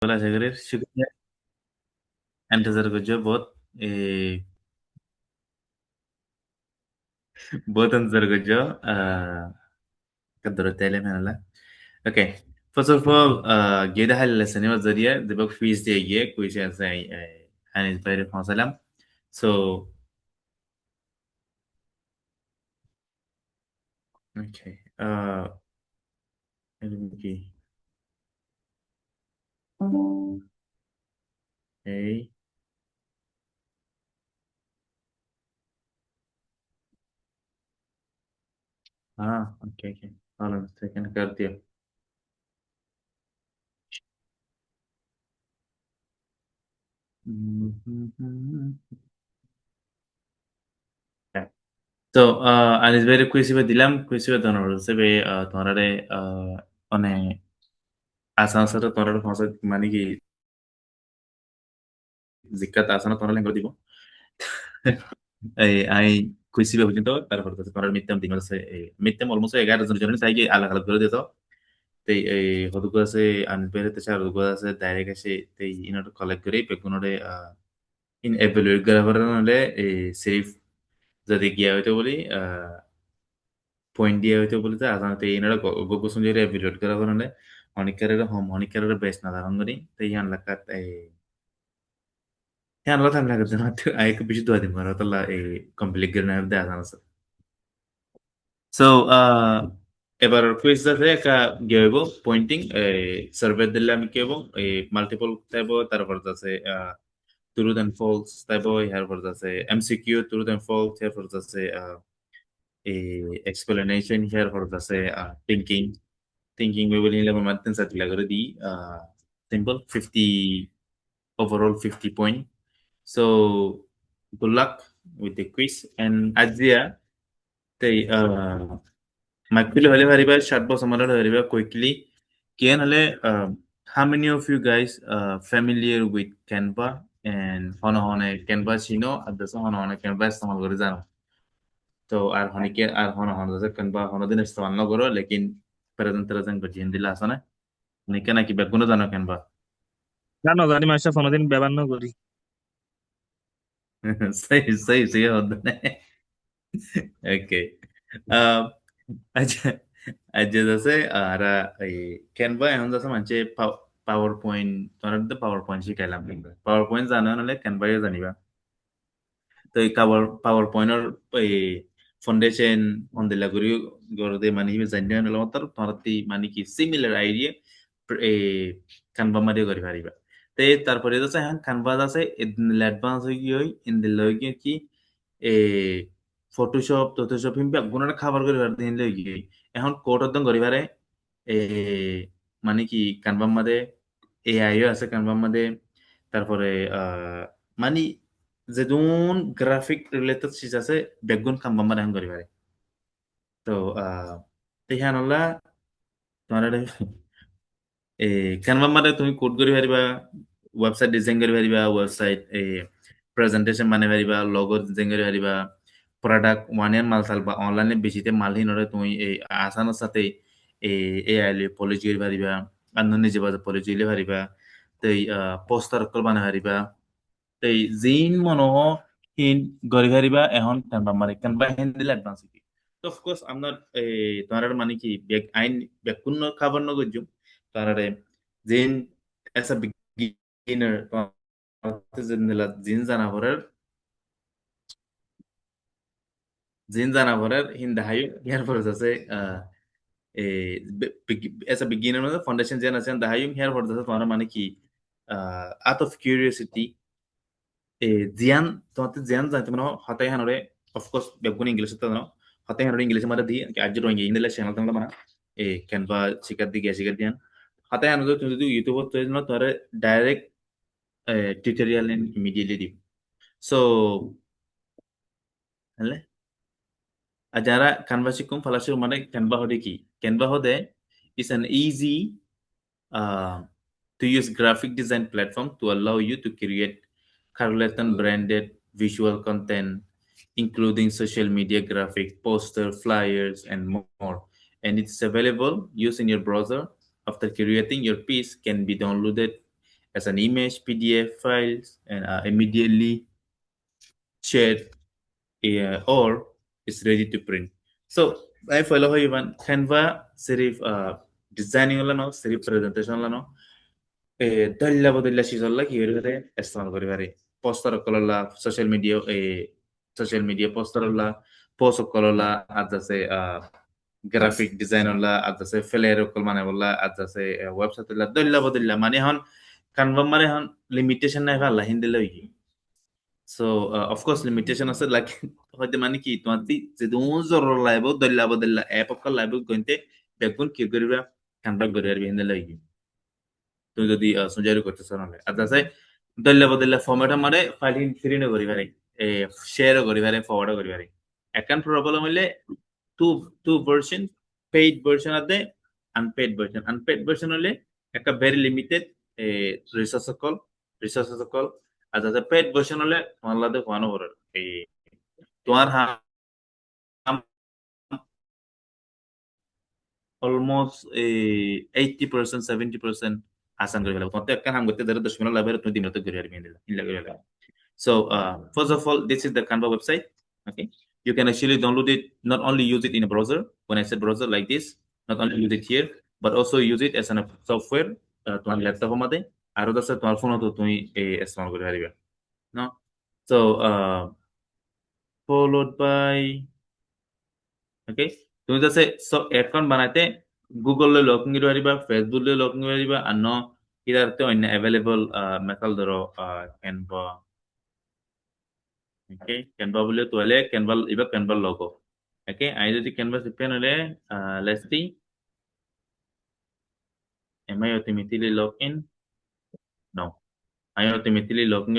ولا شجرير شكرا. أنت زرق جوبوت both answer ko jo kadro tele mein la. Okay, first of all geda hal cinema zariya the book fees de ye kuch aisa an inspired fasalam. So okay okay. Okay. Okay, okay. Hold on a second कर दिया. Okay. So and it's very quick with dilam quick with donor se be tonare one asan sa to tonare phasa mani ki दिक्कत आसान tonare lengo dibo. আমি খুশি পর্যন্ত তারপর তো করার মিথ্যাম দিন আছে মিথ্যাম অলমোস্ট 11 জন জন সাইকে আলাদা আলাদা করে দিত তেই হদুকু আছে আনপেরে তে চার হদুকু আছে ডাইরেক্ট আছে তেই ইনর কালেক্ট করে পেকুনরে ইন এভালুয়েট করা পরে নলে সেফ যদি গিয়া হইতো বলি পয়েন্ট দিয়া হইতো বলি তে আজানতে ইনর গগু সুন্দরে এভালুয়েট করা পরে নলে অনিকারের বেস না দারঙ্গ করি তেই ইয়ান লাকাত ইয়ান লতা আমি লাগাতে না আই কো বিশু দোয়া দিম মারা তাল্লা কমপ্লিট গিরনা দে আজান আছে So, এবার কুইজটাতে একটা ইয়ে হইব পয়েন্টিং সার্ভে দিলে আমি কি হইব মাল্টিপল টাইপ তারপর আছে ট্রুথ এন্ড ফলস টাইপ এরপর আছে এমসিকিউ ট্রুথ এন্ড ফলস এরপর আছে এই এক্সপ্লেনেশন এরপর আছে থিঙ্কিং থিঙ্কিং we will নিলে আমরা তিন চারটি করে দিই simple 50 overall 50 point so good luck with the quiz and Azia they Makili hale hariba short boss amara hariba quickly. Kian hale how many of you guys familiar with Canva and hono hone Canva chino at the hono hone Canva istemal kore jano. तो আর হনিকে আর হন হন যে Canva হন দিন ইস্তেমাল না করো लेकिन present present বজিন দিলা আসনে নিকে নাকি বেগুনো জানো Canva জানো জানি মাসে কোনোদিন ব্যবহার না করি। सही सही सही होता है ओके अच्छा aja zase ara Canva এখন zase manche PowerPoint তোমরা তো PowerPoint শিখাইলাম PowerPoint জানো নাহলে Canva জানিবা তো এই PowerPoint এই ফাউন্ডেশন অন্দেলা করি গরদে মানে হিবে জানি না লমতর তোমরা মানে কি সিমিলার আইডিয়া এই Canva মারিও করি পারিবা তে তারপরে zase এখন Canva আছে অ্যাডভান্স হই গই ইন দি লগে কি এ ফটোশপ ফটোশপ হিমবা গুণাটা খাবার করে দিন লই এখন কোড অর্ধন করিবারে এ মানে কি কানভার মধ্যে এআইও আছে কানভার মধ্যে তারপরে মানে যেদুন গ্রাফিক রিলেটেড চিজ আছে বেগুন কানভার মধ্যে এখন করিবারে তো তেহান হলা তোমার Canva মাধ্যমে তুমি কোড কৰি পাৰিবা ৱেবছাইট ডিজাইন কৰি পাৰিবা ৱেবছাইট প্ৰেজেন্টেশন বানাই পাৰিবা লগো ডিজাইন কৰি পাৰিবা প্ৰডাক্ট ওৱান ইয়াৰ মাল চালবা অনলাইনে বেছিতে মাল হিনৰে তুমি আসানৰ সাথে এআই পলিচ কৰি পাৰিবা আনন্দ নিজে বাজে পলিচ কৰি পাৰিবা তই পোষ্টাৰ অকল বানাই পাৰিবা তই জিন মনোহ হিন কৰি পাৰিবা এখন Canva মাৰে Canva হিন দিলে এডভান্স কি তো অফ কোর্স আমরা তোমার মানে কি আইন বেকুন্ন খাবার নগর তারারে জিন as a beginner জিন জানাবরের হিন্দা হাই ইয়ার পরে আছে as a beginner মানে ফাউন্ডেশন জেন আছে দাহায়ুম হিয়ার পরে আছে তোমার মানে কি out of curiosity জিয়ান তোমাতে জিয়ান জানতে মানে হতাই হানরে অফ কোর্স বেগুন ইংলিশ তো না হতাই হানরে ইংলিশ মারা দি আজ রোইং ইংলিশ চ্যানেল তোমরা মানে ক্যানভা শিকার দিকে শিকার দিয়ান হতাই হানরে তুমি যদি ইউটিউব তো না তোরে ডাইরেক্ট tutorial and immediately দিব so হলে আর যারা Canva শিখুম ফালাসির মানে Canva হদে কি Canva হদে is an easy uh, to use graphic design platform to allow you to create Carleton branded visual content including social media graphic poster flyers and more and it's available using your browser after creating your piece can be downloaded as an image, PDF files, and immediately shared or is ready to print. So I follow even Canva serif designing lano, serif presentation lano. Dalla bodilla ci sono la chiede e stanno per vari poster con la social media poster la post con la adase graphic designer la adase felero col mane bolla adase website la dalla bodilla mane hon Canva mane hon limitation নাই ভালা হিন্দি লই so of course limitation আছে like হয়তো মানে কি তোমার যে জোর লাইব দল্লা বদল্লা অ্যাপ অফ লাইব গইতে বেগুন কি করিবা কানবা করিবার বিহিন লাগি তুমি যদি সুজারু করতেছ না আর দাসে দল্লা বদল্লা ফরম্যাট আমারে ফাইল ফ্রিনে করিবারে এ শেয়ার করিবারে ফরওয়ার্ড করিবারে একান প্রবলেম হইলে two two version paid version আছে আনপেইড ভার্সন হলে একটা ভেরি লিমিটেড রিসোর্স কল আর দাসে পেইড ভার্সন হলে তোমার ওয়ান ওভার এই তোমার almost 80%, 70% asan kori fela. Kontek kan ham gote dara 10 minute labar 20 minute kori harbi indela. Illa kori harbi. So first of all, this is the Canva website. Okay, you can actually download it. Not only use it in a browser. When I said browser like this, not only use it here, but also use it as a software. তোমার laptop মধ্যে আরো দশটা তোমার phone তো তুমি ইস্তেমাল করে পারিবা no so followed by okay তুমি যাতে একাউন্ট বানাইতে গুগল লগইন কৰি পাৰিবা ফেসবুক লগইন কৰি পাৰিবা আন কিদাৰতে অন্য এভেইলেবল মেথড ধৰো ক্যানভা ওকে ক্যানভা বলে তোলে Canva Iba Canva logo okay I যদি ক্যানভা সিপেন হলে let's see am I automatically log in no I automatically login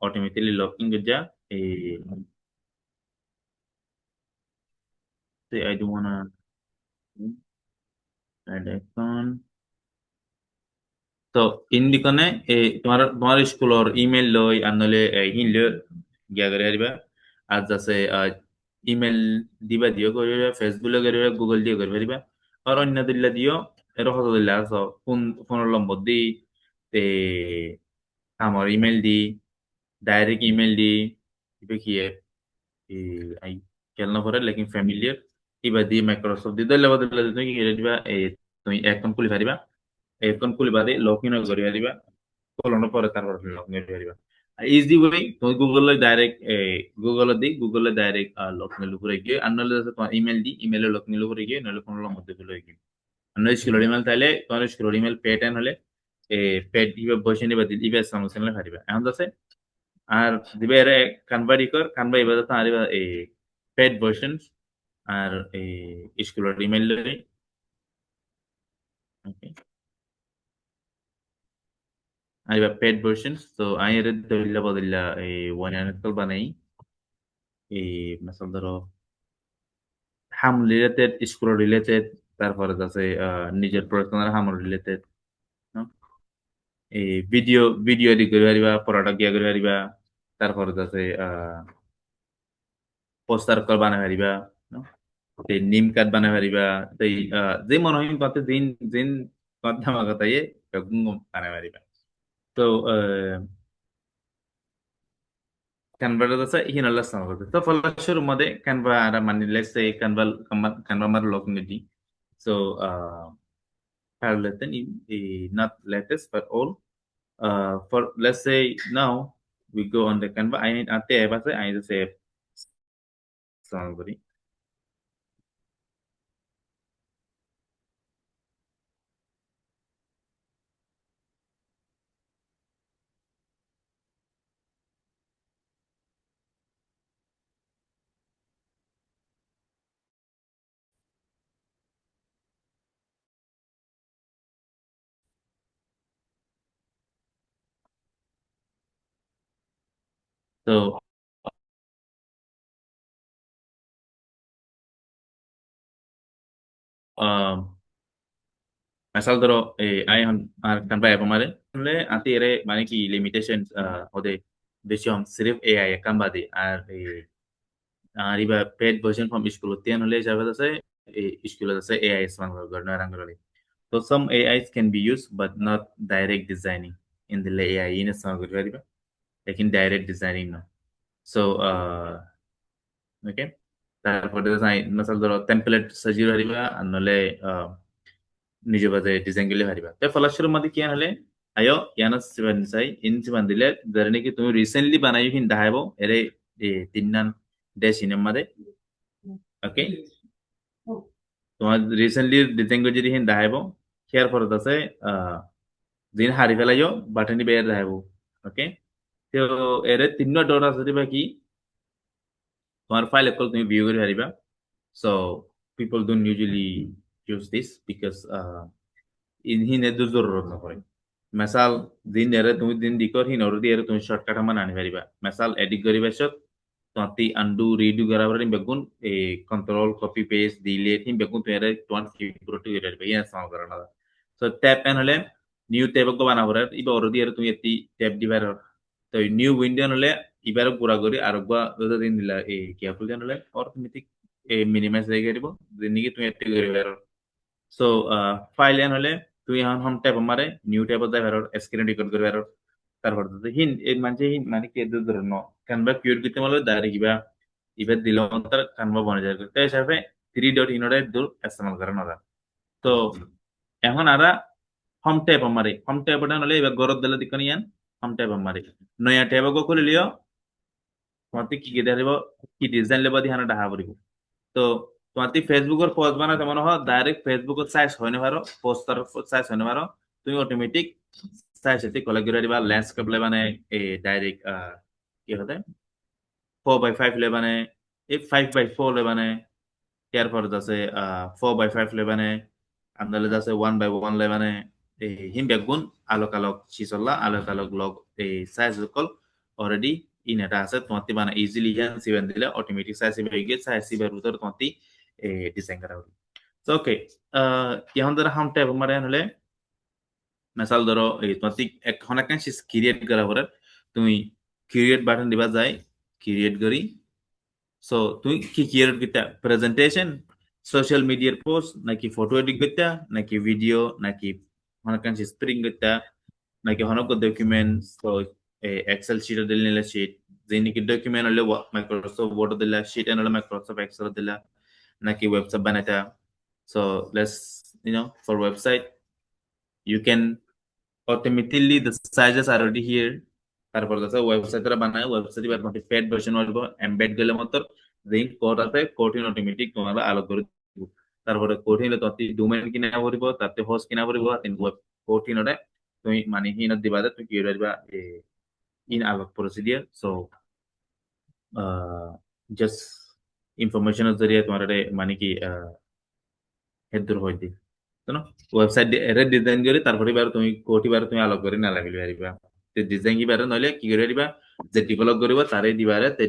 automatically login kerja say I don't wanna add account তো ইন্দিকনে তোমার স্কুলৰ email লৈ আনলে হিলে গিয়া করে আরিবা আজ আছে ইমেইল দিবা দিও করিবা ফেসবুকে করিবা গুগল দিয়ে করে পারিবা আর অন্য দিল্লা দিও এর কথা দিল্লা আছে ফোন নম্বর দি তে আমার ইমেইল দি ডাইরেক্ট ইমেইল দি ইবে কি আই কেলনা করে লেকিন ফ্যামিলিয়ার ইবা দি মাইক্রোসফট দি দিল্লা বদলা তুমি কি করে দিবা তুমি অ্যাকাউন্ট খুলি পারিবা অ্যাকাউন্ট খুলি বাদে লগইন করে পারিবা কলনো পরে তারপর লগইন করে পারিবা ইজি ওয়ে তুমি গুগলে ডাইরেক্ট লগইন করে গিয়ে আনলে তোমার ইমেল দি ইমেলে লগইন করে গিয়ে নলে কোন মধ্যে গুলো গিয়ে আনলে স্কুলের ইমেল তাইলে তোমার স্কুলের ইমেল প্যাটার্ন হলে পেড ইবে বসে নিবা দিল ইবে সামনে পারিবা এখন আছে আর দিবে এর কনভার্ট কর কানবা ইবে তো আরিবা পেড ভার্সনস আর স্কুলের ইমেল লই ওকে I've paid versions, so I read the bodilla a one anekdot banai مثلا ধরো হাম রিলেটেড স্কুল রিলেটেড তারপরে আছে নিজের পার্সোনাল হাম রিলেটেড এই ভিডিও এডিট করে পারিবা প্রোডাক্ট গিয়া করে পারিবা তারপরে আছে পোস্টার কল বানাই পারিবা এই নিম কার্ড বানাই পারিবা এই যে মনে হয় কথা দিন কথা মাগাতাই বানাই পারিবা তো Canva dosa hinala sama to falashur mode Canva ara mani let's say Canva mar login di so have letten not latest but all for let's say now we go on the Canva I need ate eba say I just say somebody so asal ধরো I R Canva app আমারে হলে আতি এরে মানে কি limitation হদে বেশি হম সির্ফ AI Canva the R riba paid version from school tiyan hole java ase school ase AI man garna rang role so some AIs can be used but not direct designing ইনদিলে AI install কৰি পাৰিবা লেকিন direct designing ন so okay তারপরে মাসাল ধরো template সাজিয়ে হারিবা আর নলে নিজে বাজে ডিজাইন গুলি হারিবা তে ফলাশুর মধ্যে কি হলে আয়ো ইয়ানা সিবান চাই ইন সিবান দিলে ধরে নাকি তুমি রিসেন্টলি বানাই হিন দেখাইবো এরে তিননান ডে সিনেমা দে ওকে তোমার রিসেন্টলি ডিজাইন করে যদি হিন দেখাইবো খেয়ার ফরত আছে দিন হারি ফেলাইও বাটনি বের দেখাইবো ওকে তো এরে তিন্ন ডর আছে দিবা কি তোমার ফাইল একল তুমি ভিউ করে হারিবা so people don't usually use this because in এর জরুরত নপড়ে মেসাল দিন এরে তুমি দিন দিকর হিন অর দিয়ে তুমি শর্টকাট মান আনি পারিবা মেসাল এডিট করিবা সব তোমাতি আন্ডু রিডু করাবার বেগুন এ কন্ট্রোল কপি পেস্ট ডিলিট হিন বেগুন তুমি এরে তোমার কিবোর্ড টু এর ইয়া সাম করানা সো ট্যাব পেন হলে নিউ ট্যাব কো বানাবার ইবা অর দিয়ে তুমি এতি ট্যাব দিবার তো নিউ উইন্ডো হলে ইবার পুরা করি আর গবা দিন দিলা এই কি আপল দেন হলে অটোমেটিক মিনিমাইজ হয়ে গেরিব দিনকি তুমি এতি করিবার সো ফাইল এন হলে তুই এখন হোম ট্যাব মারে নিউ ট্যাব দা বেরর স্ক্রিন রেকর্ড করে বেরর তারপর তো হিন এই মানে হিন মানে কি এদ ধরন কানবা কিউর করতে মালে দাঁড়ে কিবা ইবার দিল তার কানবা বনে যায় তো হিসাবে 3 ডট ইনোডে দূর ইস্তেমাল করেন ওরা তো এখন আরা হোম ট্যাব মারে হোম ট্যাব ওটা হলে এবার গরদ দিলে দিকনি ইয়ান হোম ট্যাব মারে নয়া ট্যাব গো খুলে লিও তোমাতে কি কি দেব কি ডিজাইন লেবা দি হানা ডাহা পড়িব তো তোমার ফেসবুকের পোস্ট বানাতে মনে হয় ডাইরেক্ট ফেসবুকের সাইজ হয় না পারো পোস্টার সাইজ হয় না পারো তুমি অটোমেটিক সাইজ এটি কলেক্ট করে দিবা ল্যান্ডস্কেপ লে মানে এই ডাইরেক্ট কি হতে 4x5 লে মানে এই 5x4 লে মানে এরপর আছে 4x5 লে মানে আন্দালে আছে 1x1 লে মানে এই হিম বেগুন আলোক আলোক চিসল্লা আলোক আলোক লগ এই সাইজ কল অলরেডি ইন এটা আছে তোমার মানে ইজিলি ইয়ান সিবেন দিলে অটোমেটিক সাইজ হয়ে গিয়ে সাইজ সিবের ভিতর তোমার ডিজাইন করা হবে তো ওকে এখন ধরো হাম ট্যাব মারে হলে মেসাল ধরো এই তোমার এখন একটা ক্রিয়েট করা পরে তুমি ক্রিয়েট বাটন দিবা যায় ক্রিয়েট করি সো তুমি কি ক্রিয়েট করতে প্রেজেন্টেশন সোশ্যাল মিডিয়ার পোস্ট নাকি ফটো এডিট করতে নাকি ভিডিও নাকি অনেক স্প্রিং করতে নাকি অনেক ডকুমেন্ট তো এক্সেল শিট দিলে শিট যেনিকি ডকুমেন্ট হলে মাইক্রোসফট ওয়ার্ড দিলা শিট হলে মাইক্রোসফট এক্সেল দিলা নাকি website বানাইতা so let's for website you can automatically the sizes are already here তারপর আছে ওয়েবসাইট এর বানায় ওয়েবসাইট এর মধ্যে পেড ভার্সন হইব এমবেড গেলে মত লিংক কোড আছে কোডিং অটোমেটিক তোমার আলো করে দিব তারপরে কোডিং এর ততি ডোমেইন কিনা পড়িব তাতে হোস্ট কিনা পড়িব তিন ওয়েব কোডিং এর তুমি মানে হিন দিবা তুমি কি করবা in our procedure so just information এর জরিয়ে তোমার মানে কি হেদুর হইতে তো না ওয়েবসাইট এর ডিজাইন করে তারপরে বার তুমি কোটি বার তুমি আলো করে না লাগিল পারিবা তে ডিজাইন কি বার নলে কি করে দিবা যে ডেভেলপ করিবা তারে দিবারে তে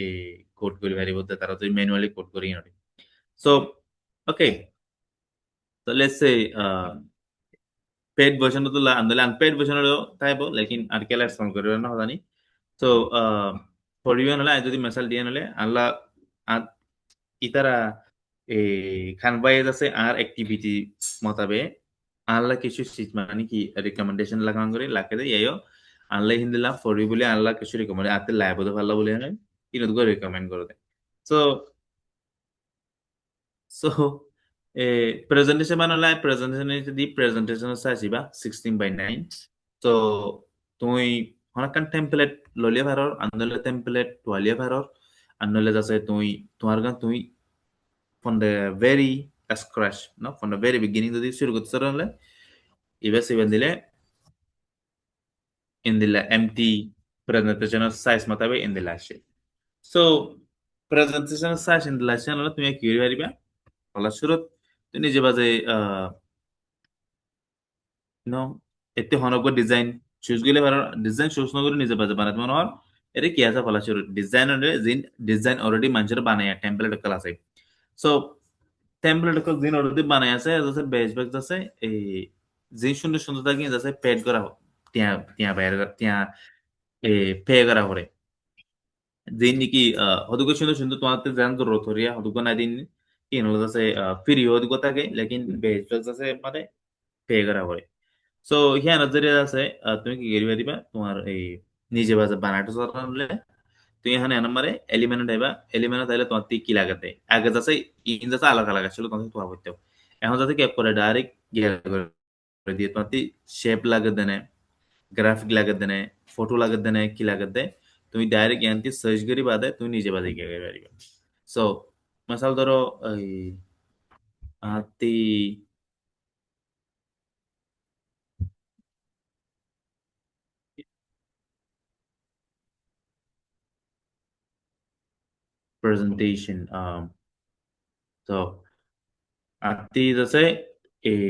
এই কোড করে পারিব তে তারা তুমি ম্যানুয়ালি কোড করি নরে so okay so let's say paid version তো আন্দলে unpaid version হলো তাইবো লেকিন আর কেলা ইনস্টল করিবা না জানি সো for you হলে যদি মেসাল দিয়ে হলে আল্লাহ ইতারা খানবাই আছে আর অ্যাক্টিভিটি মতাবে আল্লাহ কিছু মানে কি রিকমেন্ডেশন লাগান করে লাকে দে ইয়াও আল্লাহ হিন্দিলা ফরি বলে আল্লাহ কিছু রিকমেন্ড আতে লাইব তো ভালো বলে হয় ইনো তো রিকমেন্ড করে দে সো সো প্রেজেন্টেশন বানালে প্রেজেন্টেশন দি প্রেজেন্টেশন চাইছিবা 16:9 সো তুমি হনাকান টেমপ্লেট ললিয়া ভারর আন্দলে টেমপ্লেট টুয়ালিয়া ভারর আন্দলে যাচ্ছে তুমি তোমার গান তুমি from the very scratch, no? From the very beginning যদি শুরু করতে হলে এবার সেভেন দিলে in the empty presentation size মতাবে in the last sheet. So presentation size in the last sheet হলে তুমি কি করে পারিবা বলা শুরু তুমি নিজে বাজে নো এতে হনক ডিজাইন চুজ গেলে ভালো ডিজাইন চুজ না করে নিজে বাজে বানাতে মনে হয় এটা কি আছে বলা শুরু ডিজাইন ডিজাইন অলরেডি মানুষের বানায় টেমপ্লেট কল আছে সো টেমপ্লেট কল দিন অলরেডি বানাই আছে যাতে বেসবেক আছে এই যে সুন্দর সুন্দর থাকি যাতে পেড করা তিয়া তিয়া বাইরে তিয়া পে করা করে দিন নাকি হদুক সুন্দর সুন্দর তোমাতে জান জরুরত হরিয়া হদুক না দিন কি হলো যাতে ফ্রি হদুক থাকে লেকিন বেসবেক আছে মানে পে করা করে সো হিয়া নজরে আছে তুমি কি করিবা দিবা তোমার এই নিজে বাজে বানাটো সরানলে তুই এখানে নাম্বারে এলিমেন্ট আইবা এলিমেন্ট আইলে তোমার কি লাগাতে আগে যাচ্ছে ইন যাচ্ছে আলাদা আলাদা ছিল তোমাকে তোমার করতে হবে। এখন যাতে ক্যাপ করে ডাইরেক্ট গিয়ে করে দিয়ে তোমার শেপ লাগে দেনে গ্রাফিক লাগে দেনে ফটো লাগে দেনে কি লাগে দে তুমি ডাইরেক্ট ইয়ানকে সার্চ করি বাদে তুমি নিজে বাদে গিয়ে পারিবা। সো মাসাল ধরো এই আতি প্রেজেন্টেশন তো আতি যাচ্ছে এই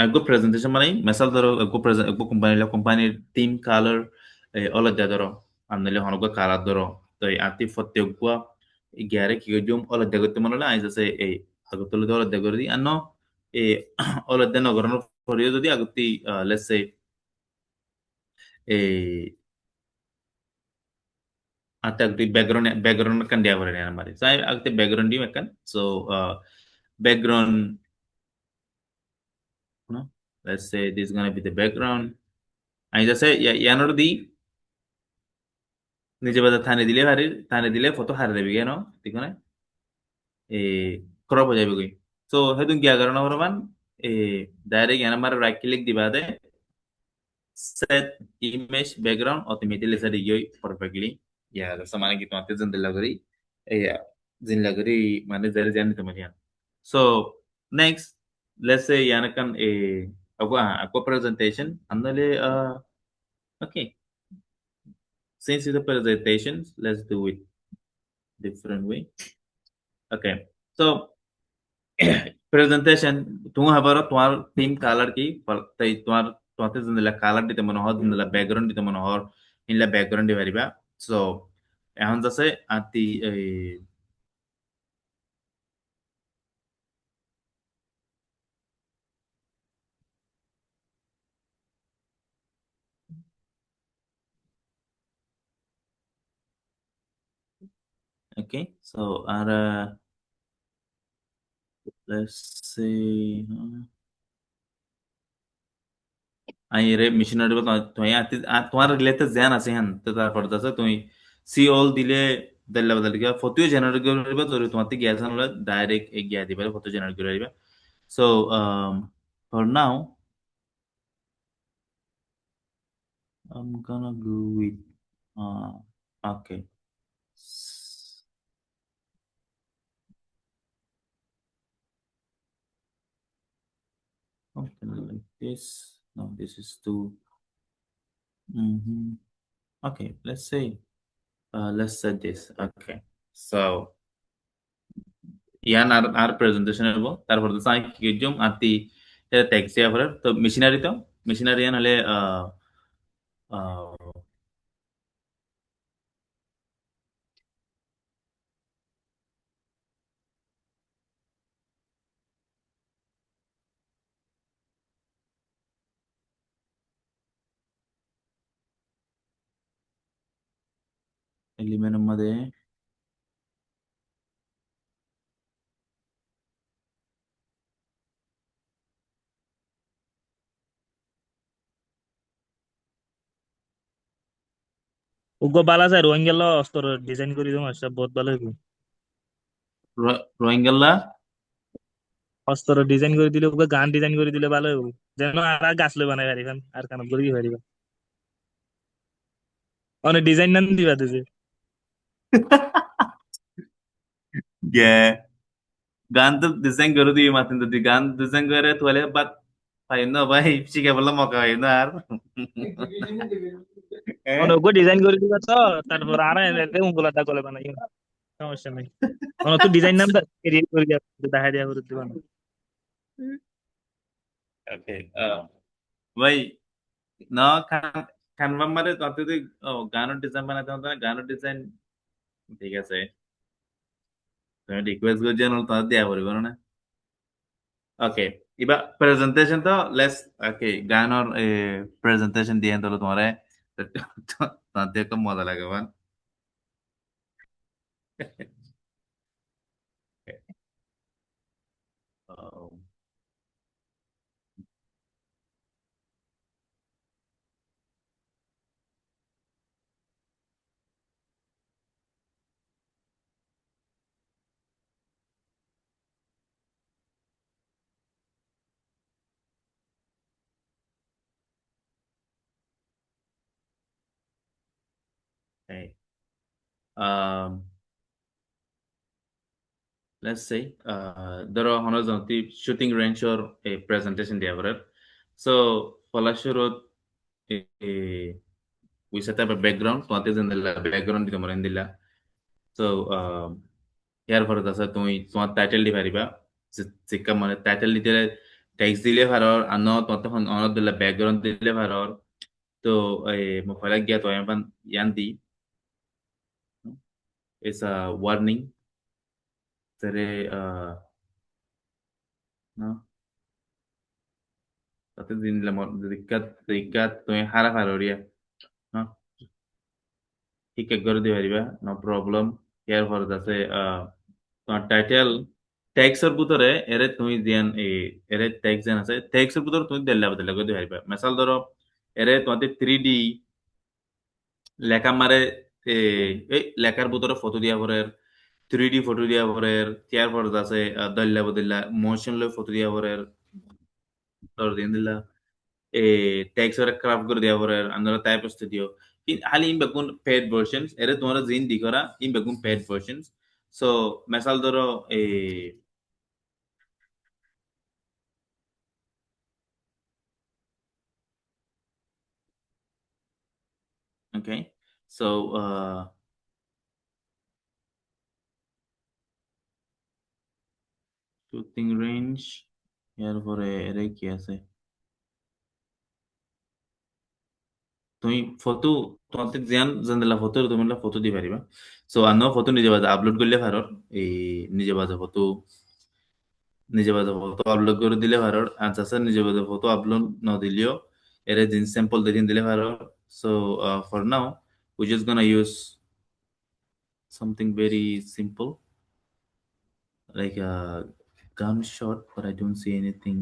Algo presentation মানে মেসাল ধরো algo কোম্পানির টিম কালার অলদা ধরো আনলে হনগো কালার ধরো তো এই আতি ফতেগুয়া গ্যারে কি জুম অলদা করতে মনে হলে আইজ আছে এই আগতলে ধরো অলদা করে দি আনো এই অলদা নগরন ফরিও যদি আগতি লেটস সে এই আতা আগতি ব্যাকগ্রাউন্ড কান দিয়া করে না মারি সাই আগতি ব্যাকগ্রাউন্ড দি মেকান so background no let's say this is gonna be the background আইজ আছে ইয়ানোর দি নিজে বাজার থানে দিলে ফটো হারে দেবে কেন ঠিক না এ খরব হয়ে যাবে কই সো হেতুন কি আগার না হরবান এ ডাইরেক্ট এনার মার রাইট ক্লিক দিবা দে set image background automatically sa diyoy perfectly ya sa mana gitu nanti zin dilagari ya zin lagari mana zari zan itu marian so next let's say yana kan aku presentation andale okay since it's a presentation let's do it different way okay so presentation তুমি হবার তোমার team colour কি তাই তোমার তোমাতে জিনিলা colour দিতে মনে হয় জিনিলা ব্যাকগ্রাউন্ড দিতে মনে হয় ইনলা ব্যাকগ্রাউন্ড দি পারিবা সো এখন যাচ্ছে আতি এই ওকে সো আর লেটস সে আই রে মেশিনারি বা তুমি আতি তোমার রিলেতে জ্ঞান আছে হ্যান তো তারপর যাচ্ছে তুমি সি অল দিলে দিলে বদল গিয়া ফটো জেনারেট করিবা তো তোমার তে গিয়া জানলে ডাইরেক্ট এক গিয়া দিবা ফটো জেনারেট করিবা so for now I'm gonna go with okay. Something like this. No, this is too. hmm Okay, let's set this. Okay. So, ইয়ান আর প্রেজেন্টেশন হবো তারপর তো সাই কি জম আতি ট্যাক্সি আফার তো মেশিনারি ইয়ান হলে এলিমেন্ট मध्ये উগো বালা যায় রোহিং গেল অস্তর ডিজাইন করে দিও মাস্টার বহুত ভালো হইব রোহিঙ্গাল্লা অস্তর ডিজাইন করে দিলে উগো গান ডিজাইন করে দিলে ভালো হইব যেন আর গাছ লই বানাই পারিবেন আর কান করি পারিবা অনে ডিজাইন নাম দিবা দিছে গে গান তো ডিজাইন করে দিই মাতিন যদি গান ডিজাইন করে তাহলে বাট পাই না ভাই শিখে বললাম মকা হয় না আর অনে উগো ডিজাইন করে দিবা তো তারপর আর এনে উগো লাদা করে বানাই সমস্যা নাই অনে তো ডিজাইন নাম এডিট করে দিয়া দেখা দিয়া করে দিবা না ওকে ভাই না কানভা মারে তত তুই গানের ডিজাইন বানাতে হতো না গানের ডিজাইন ঠিক আছে তুমি রিকোয়েস্ট করছি না তো দেয়া পড়বে না ওকে এবার প্রেজেন্টেশন তো লেস ওকে গানের প্রেজেন্টেশন দিয়ে তো তোমারে তাতে তো মজা লাগে বান Okay. Um, let's say there are hundreds of the shooting range or a presentation they have. So Falashurot, we set up a background. What is in the background? The Morandilla. So here for the तुम्ही title दिପାରିବା जिका মানে title দিলে text দিলে ভাৰৰ আনত তখন অনত দিলে background দিলে ভাৰৰ তো এই মই ফলা গিয়া তো ইয়ান ইয়ান দি is a warning tere no তাতে দিন দিলে দিক্কাত দিক্কাত তুমি হারা ভাৰৰিয়া no ঠিক কৰি দিପାରିবা no problem here for the say তোমার টাইটেল ট্যাক্সের ভিতরে এরে তুমি দিয়ান এই এরে ট্যাক্স যেন আছে ট্যাক্সের ভিতরে তুমি দেল্লা বদলা করে দিতে পারবা মিসাল ধরো এরে তোমাদের 3D লেখা মারে এ এই লেখার ভিতরে ফটো দিয়া পরের 3D ফটো দিয়া পরের কেয়ার পর আছে দল্লা বদলা মোশন লয় ফটো দিয়া পরের তোর দিন দিলা এ ট্যাক্স ওরা ক্রাফট করে দিয়া পরের আমরা টাইপ স্টুডিও হালি ইন বেগুন পেড ভার্সনস এরে তোমরা জিন দি করা ইন বেগুন পেড ভার্সনস সো মিসাল ধরো এ okay so shooting range এরপরে এরে কি আছে তুমি ফটো তোমাদের জিয়ান জানলা ফটো তুমি ফটো দি পারিবা সো আনো ফটো নিজে বাজে আপলোড করলে ভারর এই নিজে বাজে ফটো আপলোড করে দিলে ভারর আচ্ছা স্যার নিজে বাজে ফটো আপলোড ন দিলেও এরে জিন স্যাম্পল দেখিন দিলে ভারর so for now we just gonna use something very simple like a gunshot but I don't see anything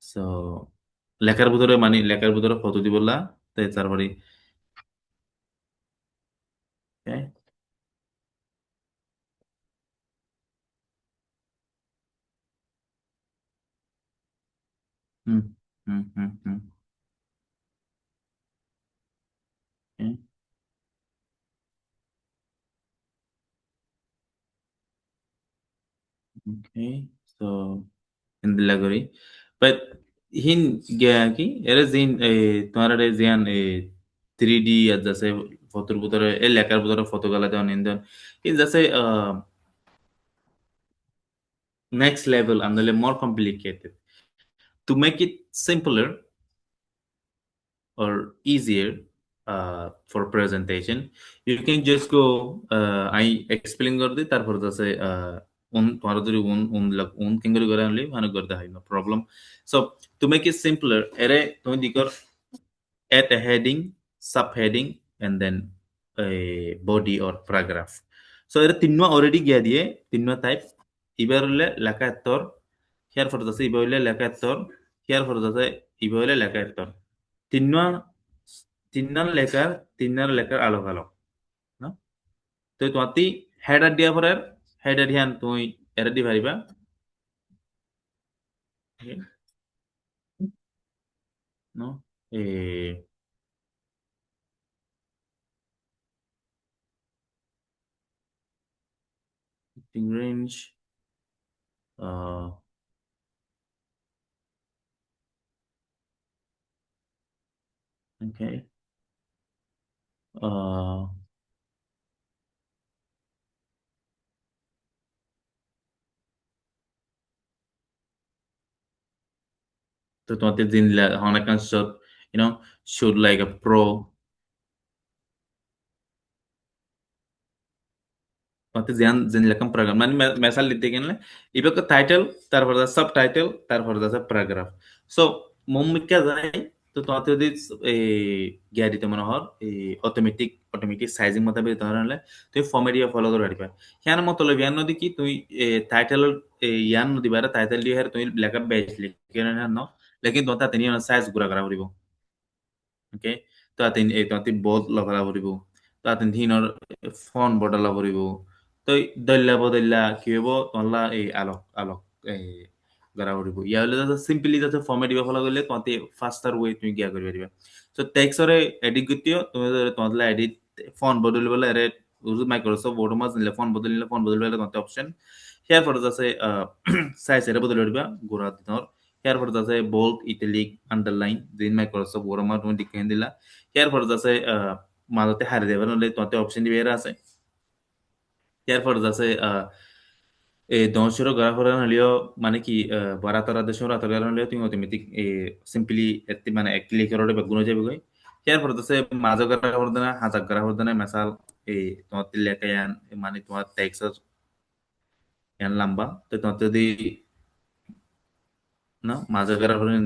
so লেখার ভিতরে মানে লেখার ভিতরে ফটো দিবলা তাই তারপরে okay hmm hmm hmm hmm okay okay so in the করি but হিন গিয়া কি এরা জিন তোমার জিয়ান 3D আর যাচ্ছে ফটোর ভিতরে এই লেখার ভিতরে ফটো গালা দেওয়া নিন দেন ইন যাচ্ছে next level and the more complicated to make it simpler or easier for presentation you can just go I explain করে দিই তারপর যাচ্ছে তোমার যদি উন কিং করে আনলে মানে করতে হয় no problem so to make it simpler এরে তুমি দিকর add a heading subheading and then a body or paragraph so এর তিনটা already গিয়া দিয়ে তিনটা টাইপ এবার হলে লেখা এতর here for the ইবা হইলে লেখা এতর here for the ইবা হইলে লেখা এতর তিনটা তিনটার লেখার আলোক আলোক না তো তোমার হেডার দিয়া পরে হেডার হিয়ান তুমি এরা দি পারিবা no range uh, okay uh, তো তোমাদের দিন অনেক shot you know shoot like a pro তোমাদের জিয়ান জিন লেখাম প্যারাগ্রাফ মানে মেসাল লিখতে গেলে এবার টাইটেল তারপর সাব টাইটেল তারপর আছে প্যারাগ্রাফ সো মমিকা যায় তো তোমাদের যদি গিয়া দিতে মনে হর এই অটোমেটিক সাইজিং মতাবে তাহলে তুমি ফর্মেটিয়া ফলো করে পারিবা হিয়ান মত লবি ইয়ান নদী কি তুমি টাইটেল ইয়ান নদী বারে টাইটেল দিয়ে তুমি লেখা বেশ লিখে না লেকিন তোমার তিনি সাইজ গুড়া করা পড়িব ওকে তো আতিন এই তো বহুত লগালা পড়িব তো আতিন হিনর ফোন বদলা পড়িব তো দল্লা বদল্লা কি হইব তল্লা এই আলোক আলোক gara কৰিব ইয়াৰ হ'লে যাতে চিম্পলি যাতে ফৰ্মেট দিব ফলা গ'লে তহঁতে ফাষ্টাৰ ৱে তুমি গিয়া কৰিব পাৰিবা চ' টেক্সৰে এডিট গতিও তুমি তহঁতলে এডিট ফোন বদলিবলৈ এৰে মাইক্ৰ'ছফ্ট ৱৰ্ড মাছ নিলে ফোন বদলিবলৈ তহঁতে অপশ্যন ইয়াৰ ফলত আছে সাইজ এটা বদলি দিবা গোৰা দিনৰ ইয়াৰ ফলত আছে বোল্ড ইটালিক আন্ডাৰলাইন যিন মাইক্ৰ'ছফ্ট ৱৰ্ড মাছ তুমি দেখুৱাই দিলা ইয়াৰ ফলত আছে মাজতে হাৰি দিব নহ'লে তহঁতে অপশ্যন দিবে আছে ইয়াৰ ফলত আছে non solo gara nell'io maneki baratara de shora tagara nell'io tingo automatic simply etti mane click করলে বেগুনো যাবে গই ইয়ার পর তো সে মাঝো gara হরদনা হাজার gara হরদনা মেসাল তোমার লেখা ইয়ান মানে তোমার টেক্সট ইয়ান লম্বা তো তোমার যদি না মাঝো gara হরদনা